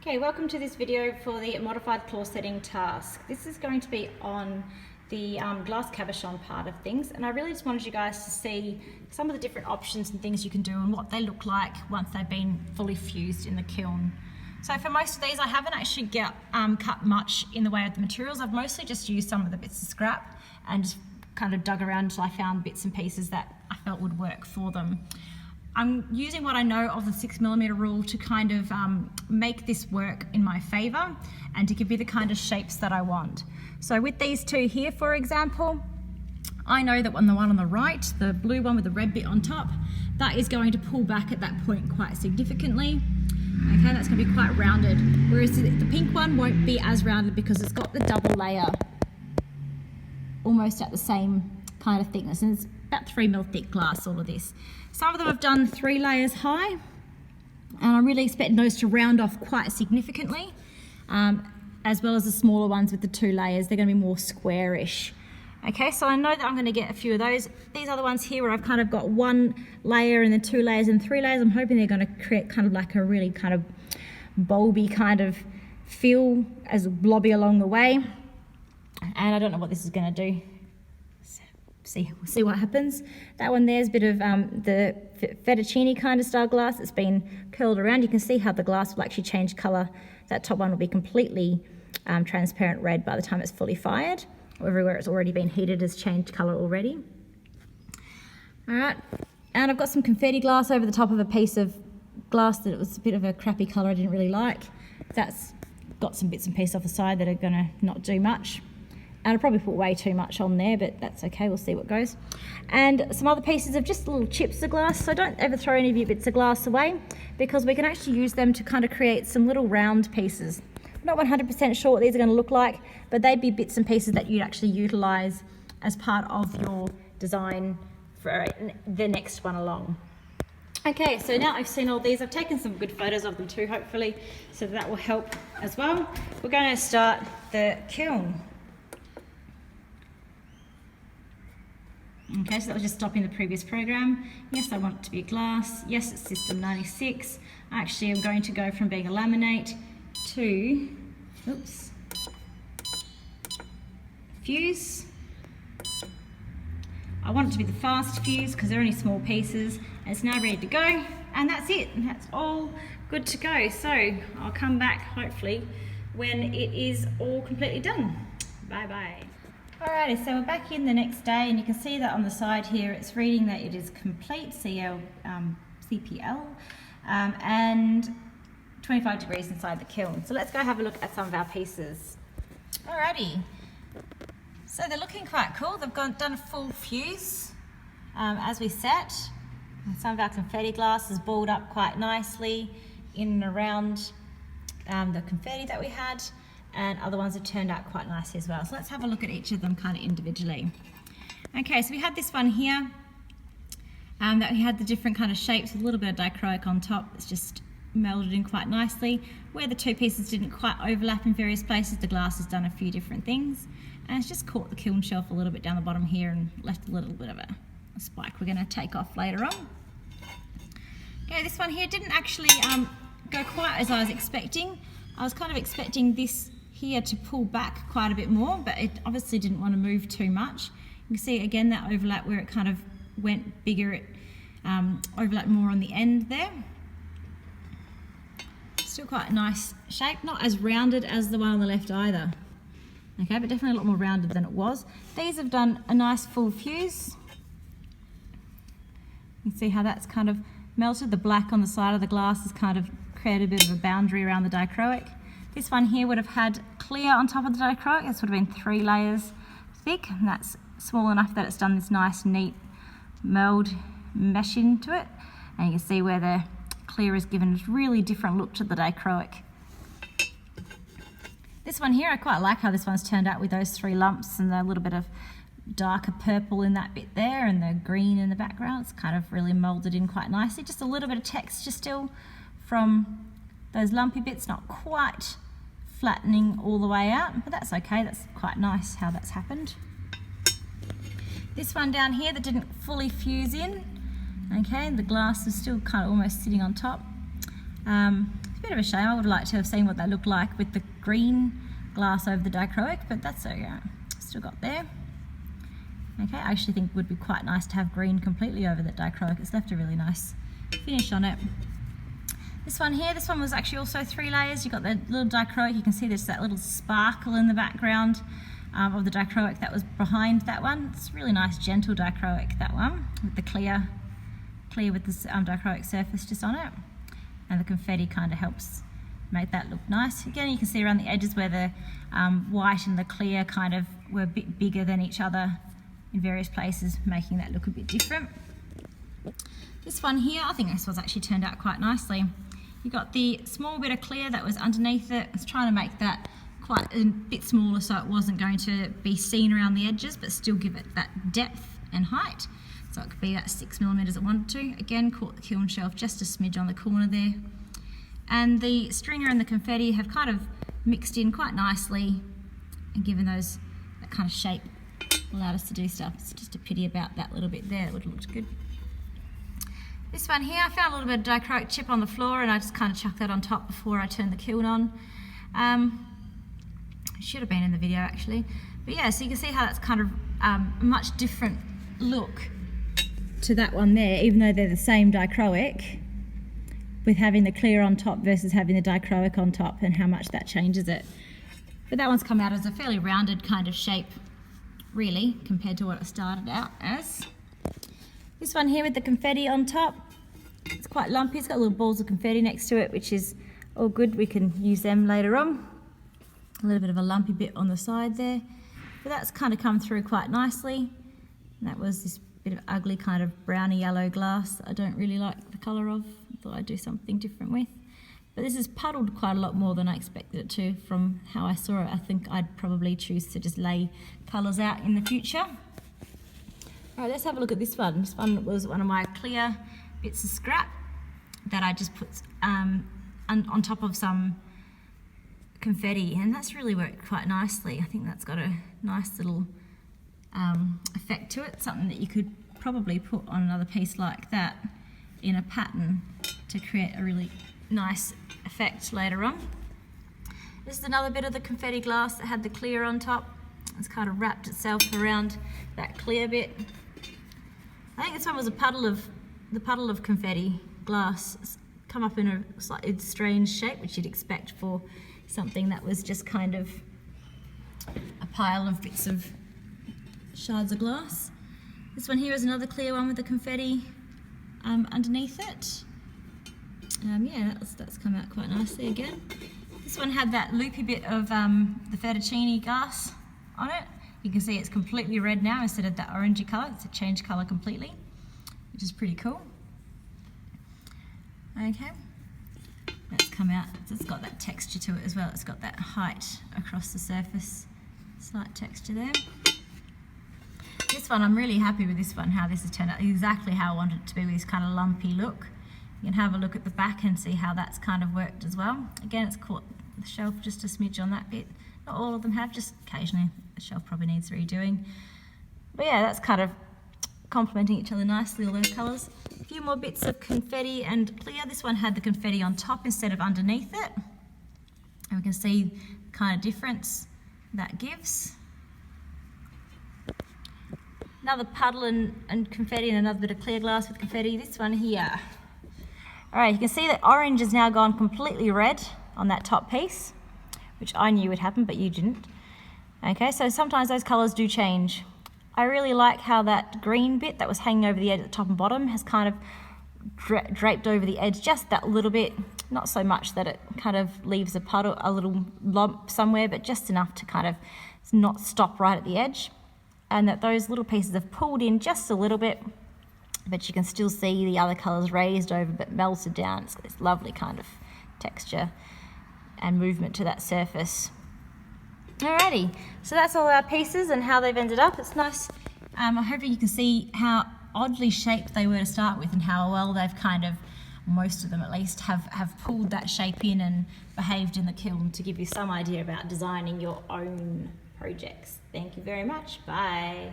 Okay, welcome to this video for the modified claw setting task. This is going to be on the glass cabochon part of things, and I really just wanted you guys to see some of the different options and things you can do and what they look like once they've been fully fused in the kiln. So for most of these I haven't actually cut much in the way of the materials. I've mostly just used some of the bits of scrap and just kind of dug around until I found bits and pieces that I felt would work for them. I'm using what I know of the 6mm rule to kind of make this work in my favour and to give me the kind of shapes that I want. So with these two here, for example, I know that on the one on the right, the blue one with the red bit on top, that is going to pull back at that point quite significantly. Okay, that's going to be quite rounded, whereas the pink one won't be as rounded because it's got the double layer almost at the same kind of thickness, and it's about 3mm thick glass, all of this. Some of them have done 3 layers high, and I'm really expecting those to round off quite significantly, as well as the smaller ones with the 2 layers. They're going to be more squarish. Okay, so I know that I'm going to get a few of those. These other ones here where I've kind of got 1 layer and then 2 layers and 3 layers, I'm hoping they're going to create kind of like a really kind of bulby kind of feel as a blobby along the way. And I don't know what this is going to do. We'll see what happens. That one there's a bit of the fettuccine kind of style glass that's been curled around. You can see how the glass will actually change colour. That top one will be completely transparent red by the time it's fully fired. Everywhere it's already been heated has changed colour already. All right, and I've got some confetti glass over the top of a piece of glass that it was a bit of a crappy colour I didn't really like. That's got some bits and pieces off the side that are going to not do much. And I'll probably put way too much on there, but that's okay, we'll see what goes. And some other pieces of just little chips of glass, so don't ever throw any of your bits of glass away, because we can actually use them to kind of create some little round pieces. I'm not 100% sure what these are going to look like, but they'd be bits and pieces that you'd actually utilise as part of your design for the next one along. Okay, so now I've seen all these, I've taken some good photos of them too, hopefully, so that will help as well. We're going to start the kiln. Okay, so that was just stopping the previous program. Yes, I want it to be glass. Yes, it's System 96. Actually, I'm going to go from being a laminate to, fuse. I want it to be the fast fuse because they're only small pieces. And it's now ready to go, and that's it. And that's all good to go. So I'll come back, hopefully, when it is all completely done. Bye-bye. Alrighty, so we're back in the next day, and you can see that on the side here it's reading that it is complete CPL and 25 degrees inside the kiln. So let's go have a look at some of our pieces. Alrighty, so they're looking quite cool. They've done a full fuse as we set. And some of our confetti glass is balled up quite nicely in and around the confetti that we had. And other ones have turned out quite nicely as well. So let's have a look at each of them kind of individually. Okay, so we had this one here that we had the different kind of shapes with a little bit of dichroic on top. It's just melded in quite nicely. Where the two pieces didn't quite overlap in various places, the glass has done a few different things. And it's just caught the kiln shelf a little bit down the bottom here and left a little bit of a spike we're going to take off later on. Okay, this one here didn't actually go quite as I was expecting. I was kind of expecting this here to pull back quite a bit more, but it obviously didn't want to move too much. You can see again that overlap where it kind of went bigger, it overlapped more on the end there. Still quite a nice shape, not as rounded as the one on the left either. Okay, but definitely a lot more rounded than it was. These have done a nice full fuse. You can see how that's kind of melted. The black on the side of the glass has kind of created a bit of a boundary around the dichroic. This one here would have had clear on top of the dichroic. This would have been 3 layers thick, and that's small enough that it's done this nice neat meld mesh into it. And you can see where the clear is given a really different look to the dichroic. This one here, I quite like how this one's turned out with those 3 lumps and the little bit of darker purple in that bit there and the green in the background. It's kind of really molded in quite nicely. Just a little bit of texture still from those lumpy bits, not quite flattening all the way out, but that's okay. That's quite nice how that's happened. This one down here that didn't fully fuse in, okay, the glass is still kind of almost sitting on top. It's a bit of a shame. I would like to have seen what they look like with the green glass over the dichroic, but that's okay. Still got there. Okay, I actually think it would be quite nice to have green completely over that dichroic. It's left a really nice finish on it. This one here, this one was actually also 3 layers. You've got the little dichroic. You can see there's that little sparkle in the background of the dichroic that was behind that one. It's really nice, gentle dichroic, that one, with the clear with this dichroic surface just on it. And the confetti kind of helps make that look nice. Again, you can see around the edges where the white and the clear kind of were a bit bigger than each other in various places, making that look a bit different. This one here, I think this was actually turned out quite nicely. You got the small bit of clear that was underneath it. I was trying to make that quite a bit smaller so it wasn't going to be seen around the edges, but still give it that depth and height. So it could be at 6 millimeters it wanted to. Again, caught the kiln shelf just a smidge on the corner there. And the stringer and the confetti have kind of mixed in quite nicely and given those that kind of shape, allowed us to do stuff. It's just a pity about that little bit there. It would have looked good. This one here, I found a little bit of dichroic chip on the floor and I just kind of chucked that on top before I turned the kiln on. Should have been in the video actually. But yeah, so you can see how that's kind of a much different look to that one there, even though they're the same dichroic, with having the clear on top versus having the dichroic on top and how much that changes it. But that one's come out as a fairly rounded kind of shape, really, compared to what it started out as. This one here with the confetti on top, it's quite lumpy. It's got little balls of confetti next to it, which is all good. We can use them later on. A little bit of a lumpy bit on the side there. But that's kind of come through quite nicely. And that was this bit of ugly kind of browny yellow glass I don't really like the colour of. I thought I'd do something different with. But this has puddled quite a lot more than I expected it to from how I saw it. I think I'd probably choose to just lay colours out in the future. All right, let's have a look at this one. This one was one of my clear bits of scrap that I just put on top of some confetti, and that's really worked quite nicely. I think that's got a nice little effect to it, something that you could probably put on another piece like that in a pattern to create a really nice effect later on. This is another bit of the confetti glass that had the clear on top. It's kind of wrapped itself around that clear bit. I think this one was the puddle of confetti glass. It's come up in a slightly strange shape, which you'd expect for something that was just kind of a pile of bits of shards of glass. This one here is another clear one with the confetti underneath it. Yeah, that's come out quite nicely again. This one had that loopy bit of the fettuccine glass on it. You can see it's completely red now instead of that orangey colour. It's a changed colour completely, which is pretty cool. Okay, that's come out. It's got that texture to it as well. It's got that height across the surface, slight texture there. This one, I'm really happy with this one, how this has turned out, exactly how I wanted it to be with this kind of lumpy look. You can have a look at the back and see how that's kind of worked as well. Again, it's caught the shelf just a smidge on that bit. Not all of them have, just occasionally. The shelf probably needs redoing. But yeah, that's kind of complementing each other nicely, all those colours. A few more bits of confetti and clear. This one had the confetti on top instead of underneath it. And we can see the kind of difference that gives. Another puddle and confetti and another bit of clear glass with confetti. This one here. All right, you can see that orange has now gone completely red on that top piece, which I knew would happen, but you didn't. Okay, so sometimes those colours do change. I really like how that green bit that was hanging over the edge at the top and bottom has kind of draped over the edge just that little bit. Not so much that it kind of leaves a puddle, a little lump somewhere, but just enough to kind of not stop right at the edge. And that those little pieces have pulled in just a little bit, but you can still see the other colours raised over but melted down. It's got this lovely kind of texture and movement to that surface. Alrighty, so that's all our pieces and how they've ended up. It's nice. I hope you can see how oddly shaped they were to start with and how well they've kind of, most of them at least, have pulled that shape in and behaved in the kiln to give you some idea about designing your own projects. Thank you very much. Bye.